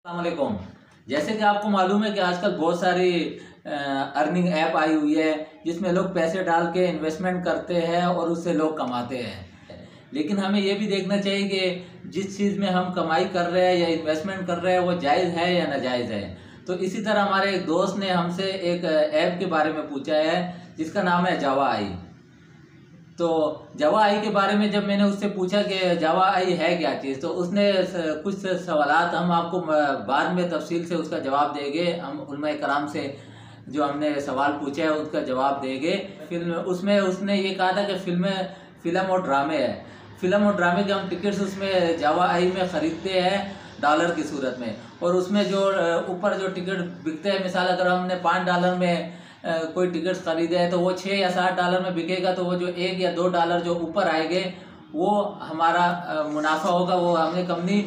अस्सलामुअलैकुम। जैसे कि आपको मालूम है कि आजकल बहुत सारी अर्निंग ऐप आई हुई है जिसमें लोग पैसे डाल के इन्वेस्टमेंट करते हैं और उससे लोग कमाते हैं। लेकिन हमें ये भी देखना चाहिए कि जिस चीज़ में हम कमाई कर रहे हैं या इन्वेस्टमेंट कर रहे हैं वो जायज़ है या नाजायज़ है। तो इसी तरह हमारे एक दोस्त ने हमसे एक ऐप के बारे में पूछा है जिसका नाम है जावा आई। तो जावा आई के बारे में जब मैंने उससे पूछा कि जावा आई है क्या चीज़, तो उसने कुछ सवालात हम आपको बाद में तफसील से उसका जवाब देंगे। हम उलमा कराम से जो हमने सवाल पूछा है उसका जवाब देंगे। फिल्म उसमें उसने ये कहा था कि फिल्म और ड्रामे है। फिल्म और ड्रामे के हम टिकट्स उसमें जावा आई में ख़रीदते हैं डॉलर की सूरत में, और उसमें जो ऊपर जो टिकट बिकते हैं, मिसाल अगर हमने $5 में कोई टिकट खरीदे है तो वो $6 या $7 में बिकेगा, तो वो जो $1 या $2 जो ऊपर आएंगे वो हमारा मुनाफा होगा, वो हमें कंपनी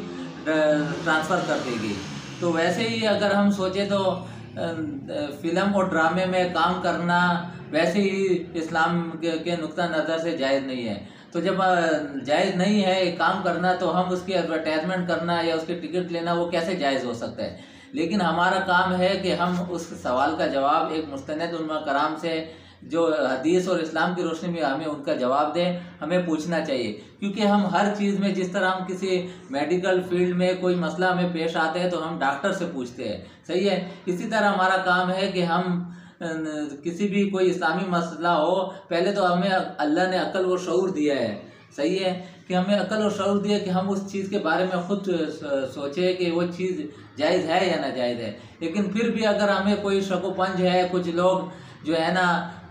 ट्रांसफ़र कर देगी। तो वैसे ही अगर हम सोचें तो फिल्म और ड्रामे में काम करना वैसे ही इस्लाम के नुक्ता नज़र से जायज़ नहीं है। तो जब जायज़ नहीं है काम करना, तो हम उसकी एडवर्टाइजमेंट करना या उसके टिकट लेना वो कैसे जायज़ हो सकता है। लेकिन हमारा काम है कि हम उस सवाल का जवाब एक मुस्तनद उलमा कराम से जो हदीस और इस्लाम की रोशनी में हमें उनका जवाब दें, हमें पूछना चाहिए। क्योंकि हम हर चीज़ में, जिस तरह हम किसी मेडिकल फील्ड में कोई मसला हमें पेश आते हैं तो हम डॉक्टर से पूछते हैं, सही है। इसी तरह हमारा काम है कि हम किसी भी कोई इस्लामी मसला हो, पहले तो हमें अल्लाह ने अक्ल और शऊर दिया है, सही है, कि हमें अक्ल और शऊर दिया कि हम उस चीज़ के बारे में खुद सोचें कि वो चीज़ जायज़ है या नाजायज़ है। लेकिन फिर भी अगर हमें कोई शक पंज है, कुछ लोग जो है ना,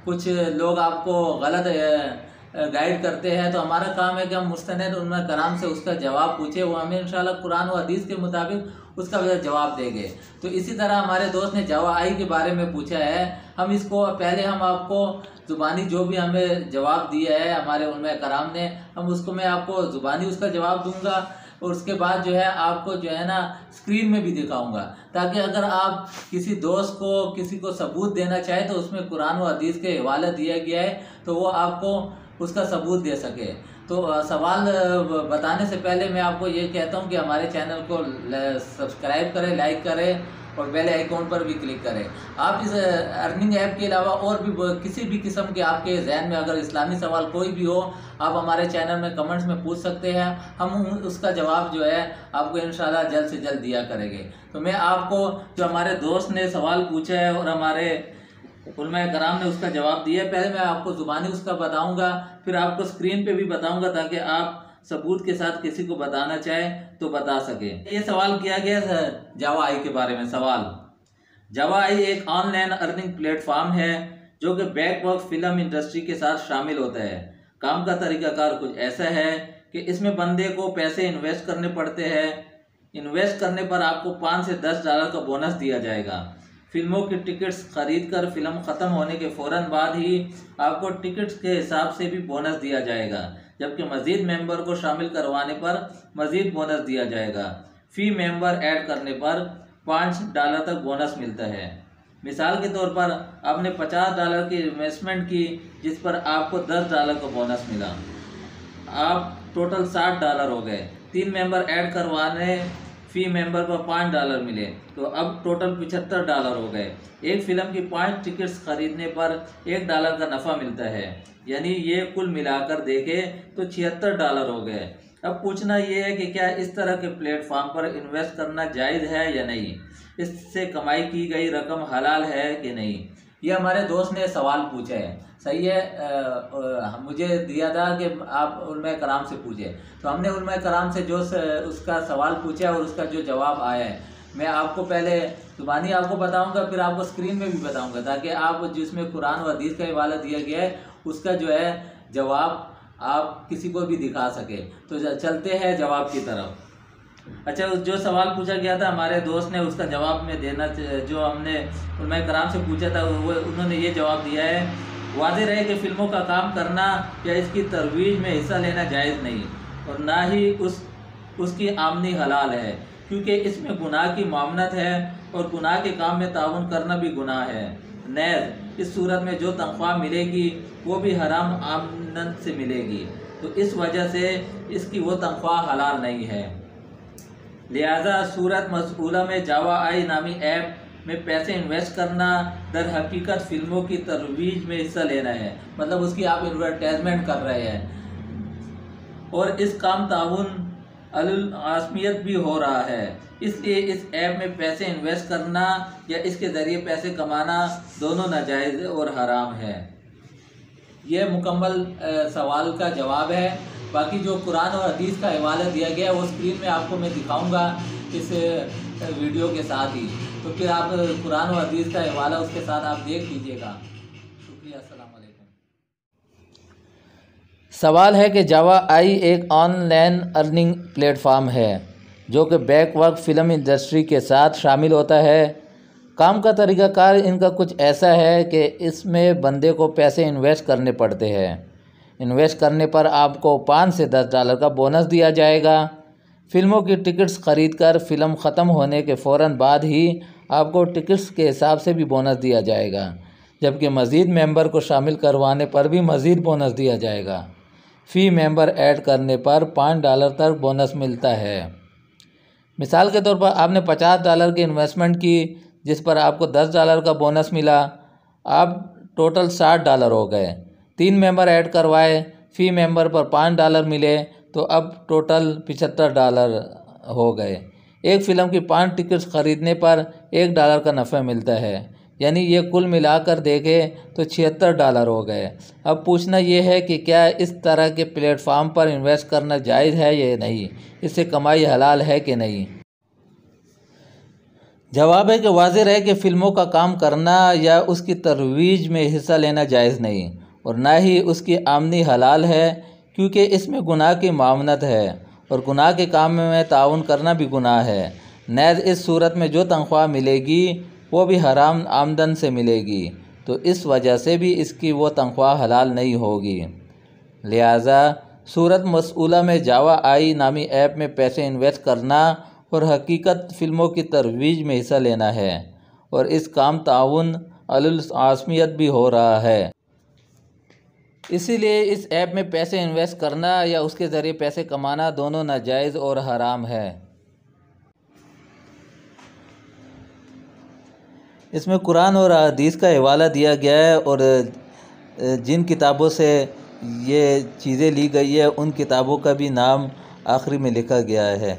कुछ लोग आपको गलत गाइड करते हैं, तो हमारा काम है कि हम मुस्तनद उलमा कराम से उसका जवाब पूछे, वो हमें इंशाल्लाह कुरान और हदीस के मुताबिक उसका जवाब देंगे। तो इसी तरह हमारे दोस्त ने जावा आई के बारे में पूछा है। हम इसको पहले हम आपको ज़ुबानी जो भी हमें जवाब दिया है हमारे उलमा कराम ने, हम उसको मैं आपको ज़ुबानी उसका जवाब दूंगा, और उसके बाद जो है आपको जो है ना स्क्रीन में भी दिखाऊंगा, ताकि अगर आप किसी दोस्त को किसी को सबूत देना चाहे तो उसमें कुरान और हदीस के हवाला दिया गया है, तो वो आपको उसका सबूत दे सके। तो सवाल बताने से पहले मैं आपको ये कहता हूँ कि हमारे चैनल को सब्सक्राइब करें, लाइक करें और बेल आइकॉन पर भी क्लिक करें। आप इस अर्निंग ऐप के अलावा और भी किसी भी किस्म के आपके जहन में अगर इस्लामी सवाल कोई भी हो, आप हमारे चैनल में कमेंट्स में पूछ सकते हैं। हम उसका जवाब जो है आपको इंशाल्लाह जल्द से जल्द दिया करेंगे। तो मैं आपको जो हमारे दोस्त ने सवाल पूछा है और हमारे उलमा कराम ने उसका जवाब दिया है, पहले मैं आपको ज़ुबानी उसका बताऊँगा, फिर आपको स्क्रीन पर भी बताऊँगा, ताकि आप सबूत के साथ किसी को बताना चाहे तो बता सके। ये सवाल किया गया है जावा आई के बारे में। सवाल: जावा आई एक ऑनलाइन अर्निंग प्लेटफॉर्म है जो कि बैकवर्क फिल्म इंडस्ट्री के साथ शामिल होता है। काम का तरीकाकार कुछ ऐसा है कि इसमें बंदे को पैसे इन्वेस्ट करने पड़ते हैं। इन्वेस्ट करने पर आपको $5 से $10 का बोनस दिया जाएगा। फिल्मों की टिकट्स खरीद कर फिल्म ख़त्म होने के फ़ौरन बाद ही आपको टिकट्स के हिसाब से भी बोनस दिया जाएगा, जबकि मज़ीद मेंबर को शामिल करवाने पर मज़ीद बोनस दिया जाएगा। फ़ी मेंबर ऐड करने पर $5 तक बोनस मिलता है। मिसाल के तौर पर आपने $50 की इन्वेस्टमेंट की, जिस पर आपको $10 का बोनस मिला, आप टोटल $60 हो गए। 3 मेंबर ऐड करवाने फ़ी मेंबर पर $5 मिले, तो अब टोटल $75 हो गए। एक फ़िल्म की 5 टिकट्स खरीदने पर $1 का नफ़ा मिलता है, यानी ये कुल मिलाकर देखें तो $76 हो गए। अब पूछना ये है कि क्या इस तरह के प्लेटफॉर्म पर इन्वेस्ट करना जायज़ है या नहीं, इससे कमाई की गई रकम हलाल है कि नहीं। ये हमारे दोस्त ने सवाल पूछा है, सही है। मुझे दिया था कि आप उलमा कराम से पूछे, तो हमने उलमा कराम से जो उसका सवाल पूछा और उसका जो जवाब आया है, मैं आपको पहले ज़ुबानी आपको बताऊंगा, फिर आपको स्क्रीन में भी बताऊंगा, ताकि आप जिसमें कुरान व हदीस का हवाला दिया गया है उसका जो है जवाब आप किसी को भी दिखा सके। तो चलते हैं जवाब की तरफ। अच्छा, जो सवाल पूछा गया था हमारे दोस्त ने उसका जवाब में देना, जो हमने उलमा कराम से पूछा था वो उन्होंने ये जवाब दिया है: वाज़ेह रहे कि फ़िल्मों का काम करना या इसकी तरवीज में हिस्सा लेना जायज़ नहीं, और ना ही उसकी आमदनी हलाल है, क्योंकि इसमें गुनाह की मामनत है और गुनाह के काम में ताउन करना भी गुनाह है। नैज़ इस सूरत में जो तनख्वाह मिलेगी वो भी हराम आमदन से मिलेगी, तो इस वजह से इसकी वो तनख्वाह हलाल नहीं है। लिहाजा सूरत मसऊला में जावा आई नामी ऐप में पैसे इन्वेस्ट करना दर हकीकत फिल्मों की तरवीज में हिस्सा लेना है। मतलब उसकी आप एडवर्टाइजमेंट कर रहे हैं और इस काम ताउन अलुल आसमियत भी हो रहा है। इसलिए इस ऐप में पैसे इन्वेस्ट करना या इसके ज़रिए पैसे कमाना दोनों नाजायज़ और हराम है। यह मुकम्मल सवाल का जवाब है। बाकी जो कुरान और हदीस का हवाला दिया गया है वो स्क्रीन में आपको मैं दिखाऊंगा इस वीडियो के साथ ही, तो फिर आप कुरान और हदीस का हवाला उसके साथ आप देख लीजिएगा। शुक्रिया, अस्सलाम वालेकुम। सवाल है कि जावा आई एक ऑनलाइन अर्निंग प्लेटफॉर्म है जो कि बैकवर्क फ़िल्म इंडस्ट्री के साथ शामिल होता है। काम का तरीक़ाकार इनका कुछ ऐसा है कि इसमें बंदे को पैसे इन्वेस्ट करने पड़ते हैं। इन्वेस्ट करने पर आपको 5 से $10 का बोनस दिया जाएगा। फ़िल्मों की टिकट्स ख़रीद कर फ़िल्म ख़त्म होने के फ़ौरन बाद ही आपको टिकट्स के हिसाब से भी बोनस दिया जाएगा, जबकि मज़ीद मेंबर को शामिल करवाने पर भी मज़ीद बोनस दिया जाएगा। फ़ी मेंबर ऐड करने पर $5 तक बोनस मिलता है। मिसाल के तौर पर आपने $50 की इन्वेस्टमेंट की जिस पर आपको $10 का बोनस मिला, अब टोटल $60 हो गए। 3 मेंबर ऐड करवाए, फ़ी मेंबर पर $5 मिले, तो अब टोटल $75 हो गए। एक फ़िल्म की 5 टिकट्स ख़रीदने पर $1 का नफ़ा मिलता है, यानी ये कुल मिलाकर देखें तो $76 हो गए। अब पूछना ये है कि क्या इस तरह के प्लेटफॉर्म पर इन्वेस्ट करना जायज़ है या नहीं, इससे कमाई हलाल है कि नहीं। जवाब है कि वाज़ेह है कि फ़िल्मों का काम करना या उसकी तरवीज में हिस्सा लेना जायज़ नहीं और ना ही उसकी आमदनी हलाल है, क्योंकि इसमें गुनाह की मामनत है और गुनाह के काम में ताउन करना भी गुनाह है। नेज़ इस सूरत में जो तनख्वाह मिलेगी वो भी हराम आमदन से मिलेगी, तो इस वजह से भी इसकी वो तनख्वाह हलाल नहीं होगी। लिहाजा सूरत मसऊला में जावा आई नामी ऐप में पैसे इन्वेस्ट करना और हकीकत फ़िल्मों की तरवीज में हिस्सा लेना है और इस काम ताउन अलुल आसमियत भी हो रहा है। इसीलिए इस ऐप में पैसे इन्वेस्ट करना या उसके ज़रिए पैसे कमाना दोनों नाजायज़ और हराम है। इसमें कुरान और हदीस का हवाला दिया गया है और जिन किताबों से ये चीज़ें ली गई है उन किताबों का भी नाम आखिरी में लिखा गया है।